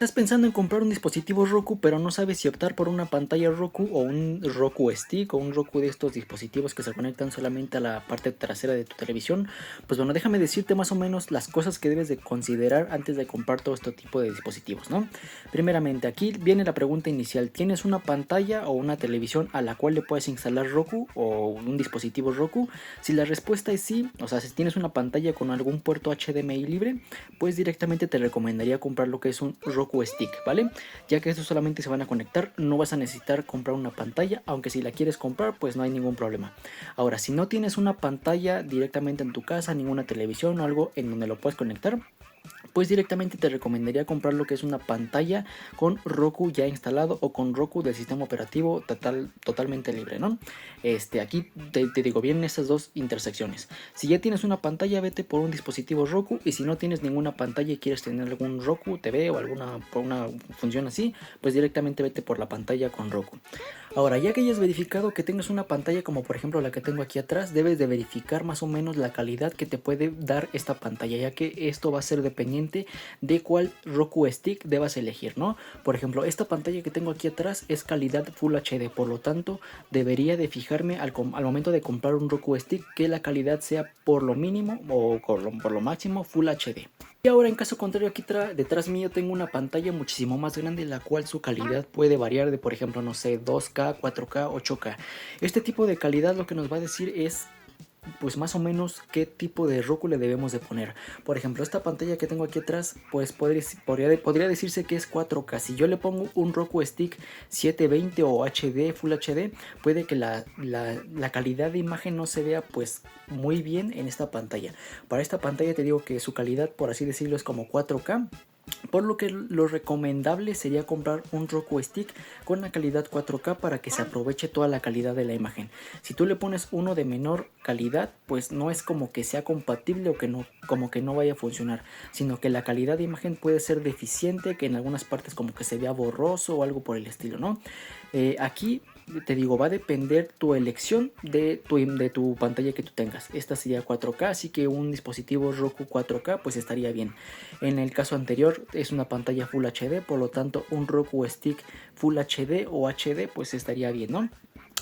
Estás pensando en comprar un dispositivo Roku, pero no sabes si optar por una pantalla Roku o un Roku Stick o un Roku de estos dispositivos que se conectan solamente a la parte trasera de tu televisión. Pues bueno, déjame decirte más o menos las cosas que debes de considerar antes de comprar todo este tipo de dispositivos, ¿no? Primeramente, aquí viene la pregunta inicial. ¿Tienes una pantalla o una televisión a la cual le puedes instalar Roku o un dispositivo Roku? Si la respuesta es sí, o sea, si tienes una pantalla con algún puerto HDMI libre, pues directamente te recomendaría comprar lo que es un Roku Stick, ¿vale? Ya que estos solamente se van a conectar, no vas a necesitar comprar una pantalla, aunque si la quieres comprar, pues no hay ningún problema. Ahora, si no tienes una pantalla directamente en tu casa, ninguna televisión o algo en donde lo puedes conectar, pues directamente te recomendaría comprar lo que es una pantalla con Roku ya instalado o con Roku del sistema operativo totalmente libre, ¿no? Aquí te digo, vienen estas dos intersecciones. Si ya tienes una pantalla, vete por un dispositivo Roku, y si no tienes ninguna pantalla y quieres tener algún Roku TV o alguna por una función así, pues directamente vete por la pantalla con Roku. Ahora, ya que hayas verificado que tengas una pantalla como por ejemplo la que tengo aquí atrás, debes de verificar más o menos la calidad que te puede dar esta pantalla, ya que esto va a ser dependiente de cuál Roku Stick debas elegir, ¿no? Por ejemplo, esta pantalla que tengo aquí atrás es calidad Full HD, por lo tanto debería de fijarme al momento de comprar un Roku Stick que la calidad sea por lo mínimo o por lo máximo Full HD. Y ahora, en caso contrario, aquí detrás mío tengo una pantalla muchísimo más grande, la cual su calidad puede variar de, por ejemplo, no sé, 2K, 4K, 8K. Este tipo de calidad lo que nos va a decir es pues más o menos qué tipo de Roku le debemos de poner. Por ejemplo, esta pantalla que tengo aquí atrás, pues podría decirse que es 4K. Si yo le pongo un Roku Stick 720 o HD, Full HD, puede que la calidad de imagen no se vea pues muy bien en esta pantalla. Para esta pantalla te digo que su calidad, por así decirlo, es como 4K. Por lo que lo recomendable sería comprar un Roku Stick con la calidad 4K para que se aproveche toda la calidad de la imagen. Si tú le pones uno de menor calidad, pues no es como que sea compatible o que no, como que no vaya a funcionar, sino que la calidad de imagen puede ser deficiente, que en algunas partes como que se vea borroso o algo por el estilo, ¿no? Aquí te digo, va a depender tu elección de tu pantalla que tú tengas. Esta sería 4K, así que un dispositivo Roku 4K pues estaría bien. En el caso anterior es una pantalla Full HD, por lo tanto un Roku Stick Full HD o HD pues estaría bien, ¿no?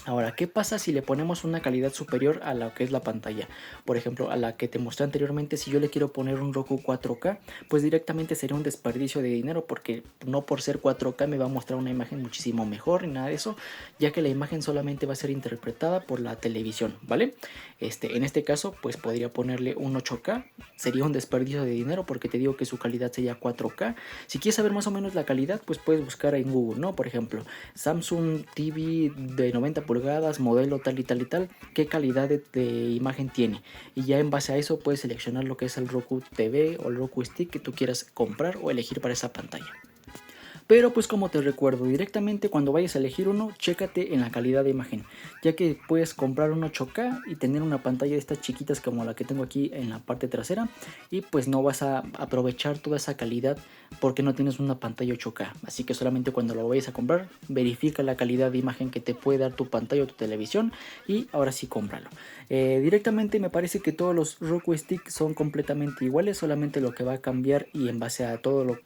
Ahora, ¿qué pasa si le ponemos una calidad superior a la que es la pantalla? Por ejemplo, a la que te mostré anteriormente, si yo le quiero poner un Roku 4K, pues directamente sería un desperdicio de dinero, porque no por ser 4K me va a mostrar una imagen muchísimo mejor ni nada de eso, ya que la imagen solamente va a ser interpretada por la televisión, ¿vale? En este caso, pues podría ponerle un 8K, sería un desperdicio de dinero porque te digo que su calidad sería 4K. Si quieres saber más o menos la calidad, pues puedes buscar en Google, ¿no? Por ejemplo, Samsung TV de 90 pulgadas, modelo tal y tal y tal, qué calidad de imagen tiene, y ya en base a eso puedes seleccionar lo que es el Roku TV o el Roku Stick que tú quieras comprar o elegir para esa pantalla. Pero pues como te recuerdo, directamente cuando vayas a elegir uno, chécate en la calidad de imagen, ya que puedes comprar un 8K y tener una pantalla de estas chiquitas como la que tengo aquí en la parte trasera, y pues no vas a aprovechar toda esa calidad porque no tienes una pantalla 8K. Así que solamente cuando lo vayas a comprar, verifica la calidad de imagen que te puede dar tu pantalla o tu televisión, y ahora sí cómpralo. Directamente me parece que todos los Roku Stick son completamente iguales, solamente lo que va a cambiar y en base a todo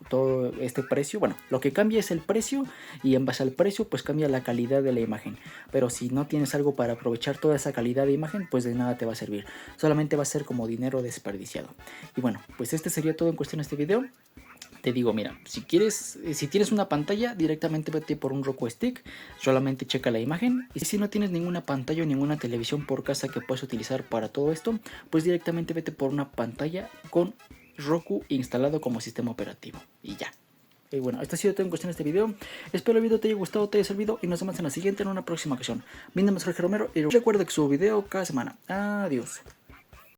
este precio, bueno, lo que cambia es el precio, y en base al precio pues cambia la calidad de la imagen. Pero si no tienes algo para aprovechar toda esa calidad de imagen, pues de nada te va a servir, solamente va a ser como dinero desperdiciado. Y bueno, pues este sería todo en cuestión de este video. Te digo, mira, si tienes una pantalla, directamente vete por un Roku Stick, solamente checa la imagen. Y si no tienes ninguna pantalla o ninguna televisión por casa que puedas utilizar para todo esto, pues directamente vete por una pantalla con Roku instalado como sistema operativo, y ya. Y bueno, esto ha sido todo en cuestión de este video. Espero el video te haya gustado, te haya servido, y nos vemos en la siguiente, en una próxima ocasión. Mi nombre es Jorge Romero y recuerda que subo video cada semana. Adiós.